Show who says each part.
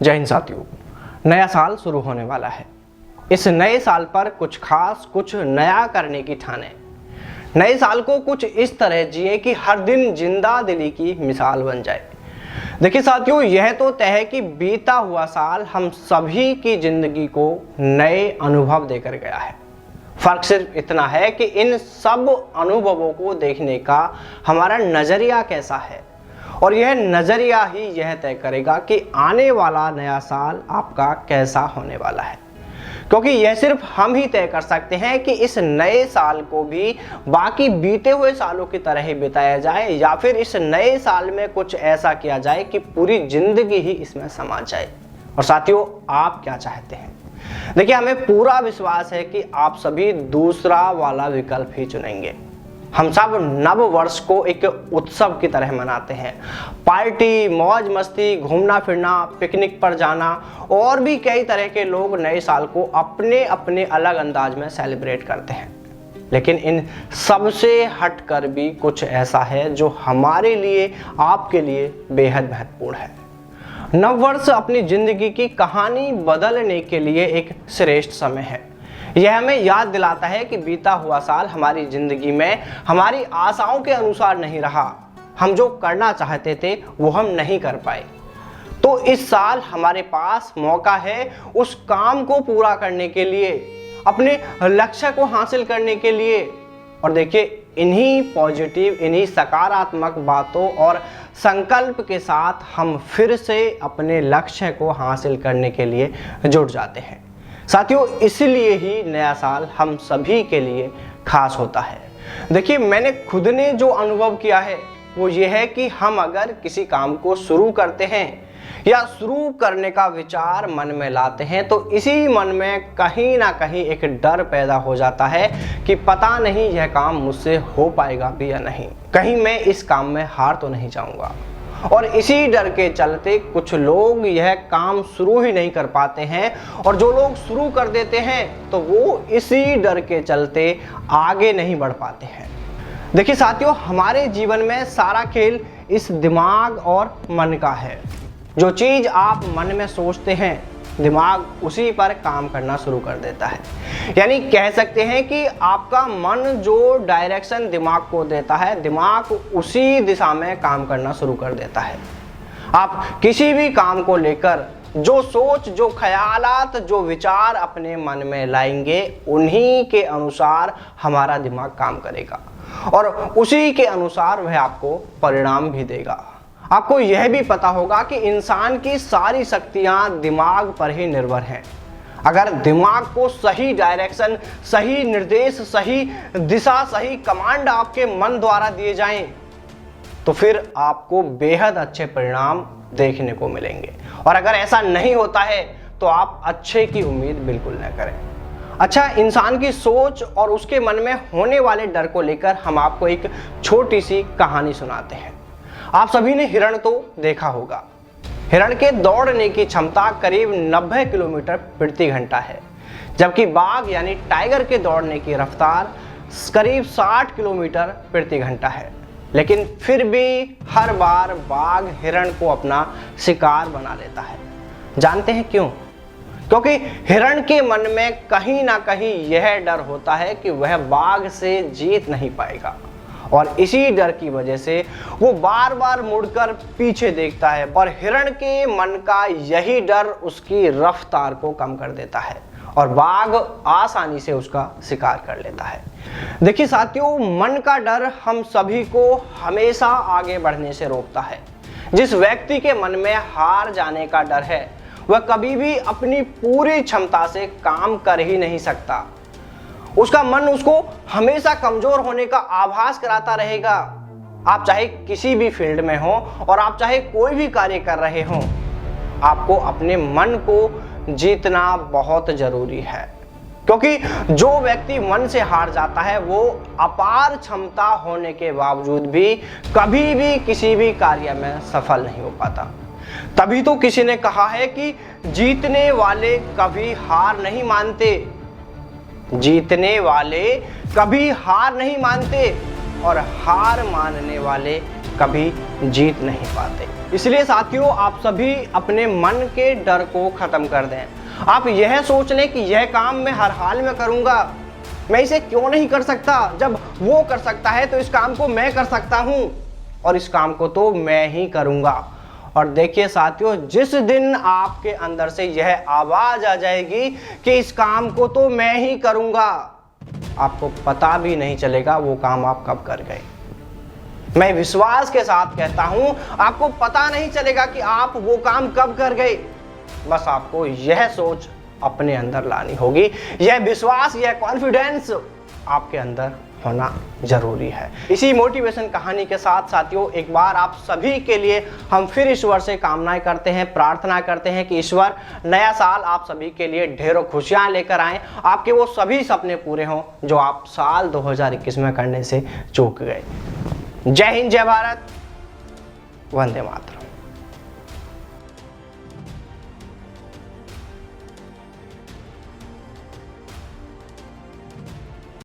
Speaker 1: जय हिंद साथियों, नया साल शुरू होने वाला है। इस नए साल पर कुछ खास, कुछ नया करने की ठाने। नए साल को कुछ इस तरह जिए कि हर दिन जिंदा दिली की मिसाल बन जाए। देखिए साथियों, यह तो तय है कि बीता हुआ साल हम सभी की जिंदगी को नए अनुभव देकर गया है। फर्क सिर्फ इतना है कि इन सब अनुभवों को देखने का हमारा नजरिया कैसा है, और यह नजरिया ही यह तय करेगा कि आने वाला नया साल आपका कैसा होने वाला है। क्योंकि यह सिर्फ हम ही तय कर सकते हैं कि इस नए साल को भी बाकी बीते हुए सालों की तरह ही बिताया जाए, या फिर इस नए साल में कुछ ऐसा किया जाए कि पूरी जिंदगी ही इसमें समा जाए। और साथियों, आप क्या चाहते हैं? देखिए, हमें पूरा विश्वास है कि आप सभी दूसरा वाला विकल्प ही चुनेंगे। हम सब नव वर्ष को एक उत्सव की तरह मनाते हैं। पार्टी, मौज मस्ती, घूमना फिरना, पिकनिक पर जाना और भी कई तरह के लोग नए साल को अपने अपने अलग अंदाज में सेलिब्रेट करते हैं। लेकिन इन सब से हटकर भी कुछ ऐसा है जो हमारे लिए, आपके लिए बेहद महत्वपूर्ण है। नव वर्ष अपनी जिंदगी की कहानी बदलने के लिए एक श्रेष्ठ समय है। यह हमें याद दिलाता है कि बीता हुआ साल हमारी जिंदगी में हमारी आशाओं के अनुसार नहीं रहा। हम जो करना चाहते थे वो हम नहीं कर पाए। तो इस साल हमारे पास मौका है उस काम को पूरा करने के लिए, अपने लक्ष्य को हासिल करने के लिए। और देखिए, इन्हीं पॉजिटिव, इन्हीं सकारात्मक बातों और संकल्प के साथ हम फिर से अपने लक्ष्य को हासिल करने के लिए जुट जाते हैं। साथियों, इसलिए ही नया साल हम सभी के लिए खास होता है। देखिए, मैंने खुद ने जो अनुभव किया है वो ये है कि हम अगर किसी काम को शुरू करते हैं या शुरू करने का विचार मन में लाते हैं तो इसी मन में कहीं ना कहीं एक डर पैदा हो जाता है कि पता नहीं यह काम मुझसे हो पाएगा भी या नहीं, कहीं मैं इस काम में हार तो नहीं जाऊंगा। और इसी डर के चलते कुछ लोग यह काम शुरू ही नहीं कर पाते हैं, और जो लोग शुरू कर देते हैं तो वो इसी डर के चलते आगे नहीं बढ़ पाते हैं। देखिए साथियों, हमारे जीवन में सारा खेल इस दिमाग और मन का है। जो चीज़ आप मन में सोचते हैं, दिमाग उसी पर काम करना शुरू कर देता है। यानी कह सकते हैं कि आपका मन जो डायरेक्शन दिमाग को देता है, दिमाग उसी दिशा में काम करना शुरू कर देता है। आप किसी भी काम को लेकर जो सोच, जो ख्यालात, जो विचार अपने मन में लाएंगे, उन्हीं के अनुसार हमारा दिमाग काम करेगा और उसी के अनुसार वह आपको परिणाम भी देगा। आपको यह भी पता होगा कि इंसान की सारी शक्तियां दिमाग पर ही निर्भर हैं। अगर दिमाग को सही डायरेक्शन, सही निर्देश, सही दिशा, सही कमांड आपके मन द्वारा दिए जाएं तो फिर आपको बेहद अच्छे परिणाम देखने को मिलेंगे। और अगर ऐसा नहीं होता है तो आप अच्छे की उम्मीद बिल्कुल न करें। अच्छा, इंसान की सोच और उसके मन में होने वाले डर को लेकर हम आपको एक छोटी सी कहानी सुनाते हैं। आप सभी ने हिरण तो देखा होगा। हिरण के दौड़ने की क्षमता करीब 90 किलोमीटर प्रति घंटा है, जबकि बाघ यानी टाइगर के दौड़ने की रफ्तार करीब 60 किलोमीटर प्रति घंटा है। लेकिन फिर भी हर बार बाघ हिरण को अपना शिकार बना लेता है। जानते हैं क्यों? क्योंकि हिरण के मन में कहीं ना कहीं यह डर होता है कि वह बाघ से जीत नहीं पाएगा, और इसी डर की वजह से वो बार बार मुड़कर पीछे देखता है, और हिरण के मन का यही डर उसकी रफ्तार को कम कर देता है और बाघ आसानी से उसका शिकार कर लेता है। देखिए साथियों, मन का डर हम सभी को हमेशा आगे बढ़ने से रोकता है। जिस व्यक्ति के मन में हार जाने का डर है वह कभी भी अपनी पूरी क्षमता से काम कर ही नहीं सकता। उसका मन उसको हमेशा कमजोर होने का आभास कराता रहेगा। आप चाहे किसी भी फील्ड में हो और आप चाहे कोई भी कार्य कर रहे हो, आपको अपने मन को जीतना बहुत जरूरी है। क्योंकि जो व्यक्ति मन से हार जाता है वो अपार क्षमता होने के बावजूद भी कभी भी किसी भी कार्य में सफल नहीं हो पाता। तभी तो किसी ने कहा है कि जीतने वाले कभी हार नहीं मानते, जीतने वाले कभी हार नहीं मानते और हार मानने वाले कभी जीत नहीं पाते। इसलिए साथियों, आप सभी अपने मन के डर को खत्म कर दें। आप यह सोच लें कि यह काम मैं हर हाल में करूंगा, मैं इसे क्यों नहीं कर सकता, जब वो कर सकता है तो इस काम को मैं कर सकता हूं और इस काम को तो मैं ही करूंगा। और देखिए साथियों, जिस दिन आपके अंदर से यह आवाज आ जाएगी कि इस काम को तो मैं ही करूंगा, आपको पता भी नहीं चलेगा वो काम आप कब कर गए। मैं विश्वास के साथ कहता हूं, आपको पता नहीं चलेगा कि आप वो काम कब कर गए। बस आपको यह सोच अपने अंदर लानी होगी, यह विश्वास, यह कॉन्फिडेंस आपके अंदर होना जरूरी है। इसी मोटिवेशन कहानी के साथ साथियों, एक बार आप सभी के लिए हम फिर ईश्वर से कामनाएं करते हैं, प्रार्थना करते हैं कि ईश्वर नया साल आप सभी के लिए ढेरों खुशियां लेकर आए, आपके वो सभी सपने पूरे हों जो आप साल 2021 में करने से चूक गए। जय हिंद, जय भारत, वंदे मातरम।